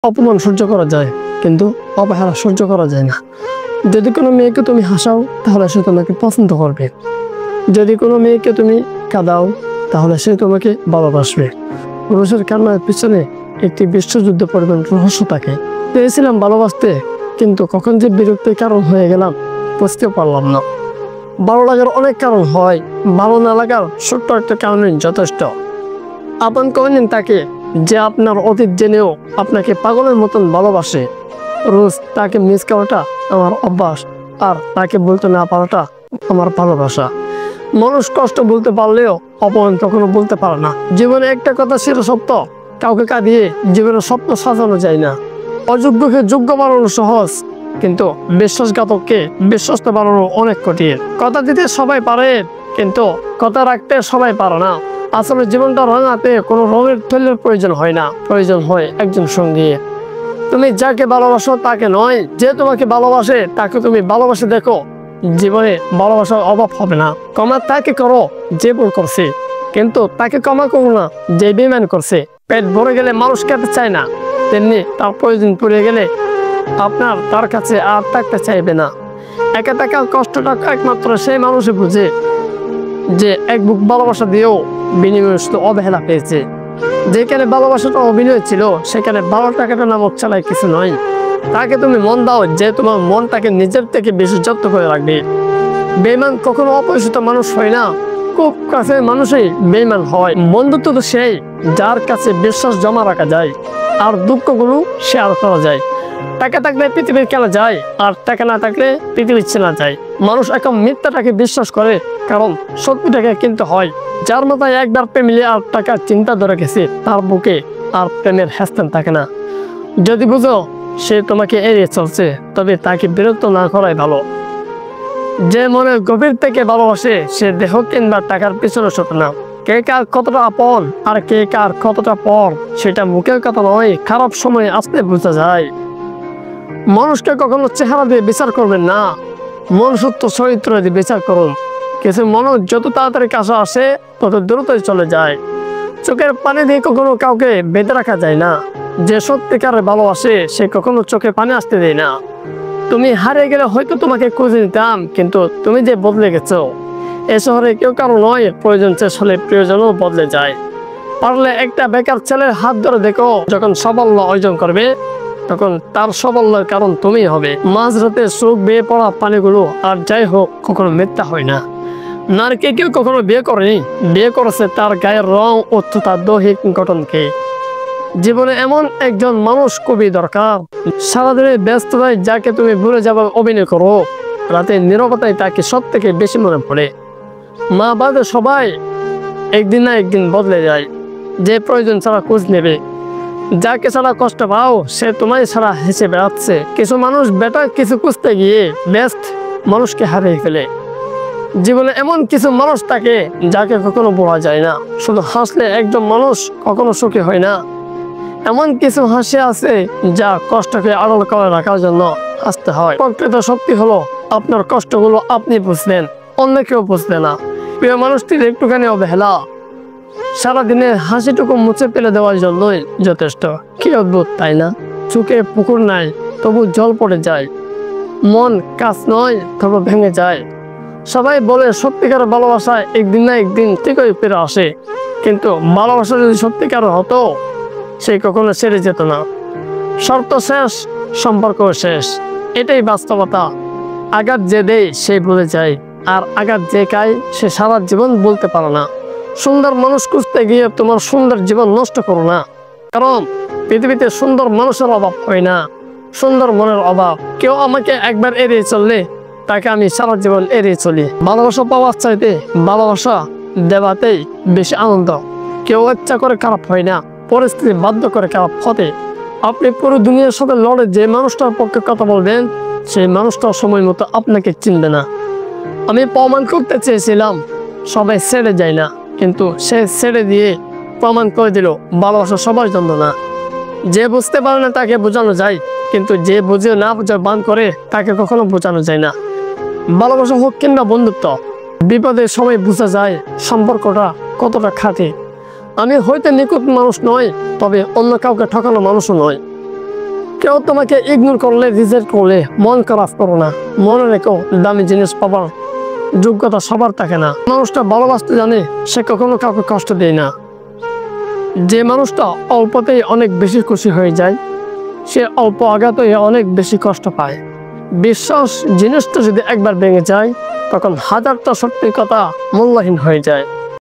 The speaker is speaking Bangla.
অপমান সহ্য করা যায়, কিন্তু অবহেলা সহ্য করা যায় না। যদি কোনো মেয়েকে তুমি হাসাও, তাহলে সে তোমাকে পছন্দ করবে। যদি কোনো মেয়েকে তুমি কাঁদাও, তাহলে সে তোমাকে ভালোবাসবে। পুরুষের কান্নার পিছনে একটি বিশ্বযুদ্ধ পরিমাণ রহস্য থাকে। চেয়েছিলাম ভালোবাসতে, কিন্তু কখন যে বিরক্তির কারণ হয়ে গেলাম বুঝতেও পারলাম না। ভালো লাগার অনেক কারণ হয়, ভালো না লাগার ছোট্ট একটা কারণই যথেষ্ট। আপন করে নিন তাকে, যে আপনার অতীত জেনেও আপনাকে পাগলের মতন ভালোবাসে। রোজ তাকে মিস করাটা আমার অভ্যাস, আর তাকে বলতে না পারাটা আমার ভালোবাসা। মানুষ কষ্ট বলতে পারলেও অপমান কখনো বলতে পারে না। জীবনে একটা কথা ছিল সত্য, কাউকে কাঁদিয়ে জীবনের স্বপ্ন সাজানো যায় না। অযোগ্যকে যোগ্য বানানো সহজ, কিন্তু বিশ্বাসঘাতককে বিশ্বস্ত বানানো অনেক কঠিন। কথা দিতে সবাই পারে, কিন্তু কথা রাখতে সবাই পারে না। আসলে জীবনটা রাঙাতে কোনো রঙের তৈলের প্রয়োজন হয় না, প্রয়োজন হয় একজন সঙ্গী। তুমি যাকে ভালোবাসো তাকে নয়, যে তোমাকে ভালোবাসে তাকে তুমি ভালোবাসে দেখো। জীবনে ভালোবাসার অভাব হবে না। ক্ষমা তাকে করো যে ভুল করছে, কিন্তু তাকে ক্ষমা করো না যে বেঈমান করছে। পেট ভরে গেলে মানুষ খেতে চায় না, তেমনি তার প্রয়োজন পড়ে গেলে আপনার তার কাছে আর থাকতে চাইবে না। একা থাকার কষ্টটা একমাত্র সেই মানুষই বুঝে, যে এক বুক ভালোবাসা দিয়েও বিনিময়ে শুধু অবহেলা পেয়েছে। যেখানে ভালোবাসাটা অভিনয় ছিল, সেখানে ভালো টাকাটা নামক চালায় কিছু নয়। তাকে তুমি মন দাও, যে তোমার মন তাকে নিজের থেকে বেশি যত্ন করে রাখবে। বেঈমান কখনো অপরিচিত মানুষ হয় না, খুব কাছে মানুষই বেঈমান হয়। বন্ধুত্ব তো সেই, যার কাছে বিশ্বাস জমা রাখা যায় আর দুঃখগুলো শেয়ার করা যায়। টাকা থাকলে পৃথিবীর কেনা যায়, আর টাকা না থাকলে পৃথিবীর চেনা যায়। মানুষ এখন মিথ্যাটাকে বিশ্বাস করে, কারণ সত্যিটাকে কিনতে হয়। যার মাথায় একবার প্রেমিলে আর টাকার চিন্তা ধরে গেছে, তার বুকে আর প্রেমের হ্যাস্তান থাকে না। যদি বুঝো সে তোমাকে এড়িয়ে চলছে, তবে তাকে বিরক্ত না করাই ভালো। যে মনের গভীর থেকে ভালোবাসে, সে দেহ কিংবা টাকার পিছনে ছোট না। কে কার কতটা আপন আর কে কার কতটা পর, সেটা মুখের কথা নয়, খারাপ সময় আসতে বোঝা যায়। মানুষকে কখনো চেহারা দিয়ে বিচার করবেন না, মনুষ্যত্ব চরিত্র দিয়ে বিচার করুন। কিছু মানুষ যত তাড়াতাড়ি কাছে আসে, তত দ্রুতই চলে যায়। চোখের পানি দিয়ে কখনো কাউকে বেঁধে রাখা যায় না। যে সত্যিকারে ভালোবাসে, সে কখনো চোখে পানি আসতে দেয় না। তুমি হারিয়ে গেলে হয়তো তোমাকে খুঁজে নিতাম, কিন্তু তুমি যে বদলে গেছো, এ শহরে কেউ কারো নয়। প্রয়োজন শেষ হলে প্রিয়জনও বদলে যায়। পারলে একটা বেকার ছেলের হাত ধরে দেখো, যখন সাফল্য অর্জন করবে, তখন তার সাফল্যের কারণ তুমিই হবে। মাঝরাতে চোখ বেয়ে পড়া পানিগুলো আর যাই হোক কখনো মিথ্যা হয় না। নারীকে কেউ কখনো বিয়ে করেনি, বিয়ে করেছে তার গায়ের রং ও তার দৈহিক গঠনকে। জীবনে এমন একজন মানুষ খুবই দরকার, সারাদিনের ব্যস্ততায় যাকে তুমি ভুলে যাবে অভিনয় করো, রাতে নীরবতায় তাকে সব থেকে বেশি মনে পড়ে। মা বাদে সবাই একদিন না একদিন বদলে যায়। যে প্রয়োজন ছাড়া খোঁজ নেবে, যাকে ছাড়া কষ্ট পাও, সে তোমায় ছাড়া হেসে বেড়াচ্ছে। কিছু মানুষ বেটার কিছু খুঁজতে গিয়ে ব্যস্ত মানুষকে হারিয়ে ফেলে। জীবনে এমন কিছু মানুষ থাকে যাকে কখনো বলা যায় না। শুধু হাসলে একজন মানুষ কখনো সুখী হয় না। এমন কিছু হাসি আছে যা কষ্টকে আড়াল করে রাখার জন্য হাসতে হয়। প্রকৃত শক্তি হলো আপনার কষ্টগুলো আপনি বুঝলেন, অন্য কেউ বুঝলে না। প্রিয় মানুষটির একটুখানি অবহেলা সারাদিনের হাসিটুকু মুছে ফেলে দেওয়ার জন্যই যথেষ্ট। কি অদ্ভুত তাই না? চোখে পুকুর নাই, তবু জল পড়ে যায়। মন কাজ নয়, তবু ভেঙে যায়। সবাই বলে সত্যিকার ভালোবাসা একদিন না একদিন ঠিকই ফিরে আসে, কিন্তু ভালোবাসা যদি সত্যিকার হতো, সে কখনো ছেড়ে যেত না। শর্ত শেষ, সম্পর্ক শেষ, এটাই বাস্তবতা। আঘাত যে দেয় সে ভুলে যায়, আর আঘাত যে খায় সে সারা জীবন বলতে পারে না। সুন্দর মানুষ খুঁজতে গিয়ে তোমার সুন্দর জীবন নষ্ট করো না, কারণ পৃথিবীতে সুন্দর মানুষের অভাব হয় না, সুন্দর মনের অভাব। কেউ আমাকে একবার এড়িয়ে চললে তাকে আমি সারা জীবন এড়িয়ে চলি। ভালোবাসা পাওয়ার চাইতে ভালোবাসা দেওয়াতেই বেশি আনন্দ। কেউ ইচ্ছা করে খারাপ হয় না, পরিস্থিতি বাধ্য করে খারাপ হতে। আপনি পুরো দুনিয়ার সাথে লড়ে যে মানুষটার পক্ষে কথা বলবেন, সেই মানুষটা সময় মতো আপনাকে চিনবে না। আমি প্রমাণ করতে চেয়েছিলাম সবাই ছেড়ে যায় না, কিন্তু সে ছেড়ে দিয়ে প্রমাণ করে দিল ভালোবাসা সবার জন্য না। যে বুঝতে পারে না তাকে বোঝানো যায়, কিন্তু যে বুঝে না বোঝার বান করে তাকে কখনো বোঝানো যায় না। ভালোবাসা হোক কিংবা বন্ধুত্ব, বিপদের সময় বোঝা যায় সম্পর্কটা কতটা খাঁটি। আমি হয়তো নিখুঁত মানুষ নয়, তবে অন্য কাউকে ঠকানো মানুষও নয়। কেউ তোমাকে ইগনোর করলে, রিজেক্ট করলে মন খারাপ করো না। মনে রেখো, দামি জিনিস পাবার যোগ্যতা সবার থাকে না। মানুষটা ভালোবাসতে জানে, সে কখনো কাউকে কষ্ট দেয় না। যে মানুষটা অল্পতেই অনেক বেশি খুশি হয়ে যায়, সে অল্প আঘাতেই অনেক বেশি কষ্ট পায়। বিশ্বাস জিনিসটা যদি একবার ভেঙে যায়, তখন হাজারটা সত্যি কথা মূল্যহীন হয়ে যায়।